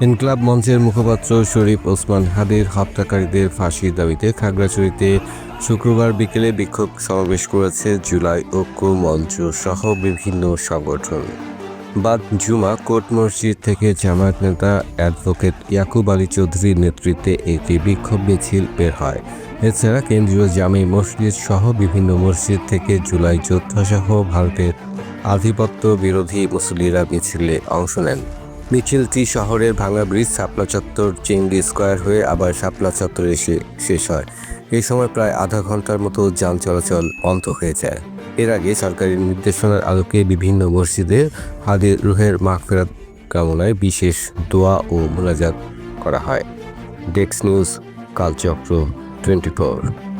ইনকিলাব মঞ্চের মুখপাত্র শরীফ ওসমান হাদির হত্যাকারীদের ফাঁসির দাবিতে খাগড়াছড়িতে শুক্রবার বিকেলে বিক্ষোভ সমাবেশ করেছে জুলাই ঐক্য মঞ্চ সহ বিভিন্ন সংগঠন। বাদ জুমা কোর্ট মসজিদ থেকে জামায়াত নেতা অ্যাডভোকেট ইয়াকুব আলী চৌধুরীর নেতৃত্বে একটি বিক্ষোভ মিছিল বের হয়। এছাড়া কেন্দ্রীয় জামে মসজিদ সহ বিভিন্ন মসজিদ থেকে জুলাই যোদ্ধাসহ ভারতের আধিপত্য বিরোধী মুসল্লিরা মিছিলে অংশ নেন। মিছিলটি শহরের ভাঙা ব্রিজ, শাপলা চত্বর, চেঙ্গি স্কয়ার হয়ে আবার শাপলা চত্বরে এসে শেষ হয়। এই সময় প্রায় আধা ঘন্টার মতো যান চলাচল বন্ধ হয়ে যায়। এর আগে সরকারি নির্দেশনার আলোকে বিভিন্ন মসজিদে হাদির রুহের মাগফিরাত কামনায় বিশেষ দোয়া ও মোনাজাত করা হয়। Desk news, Kalchakra 24।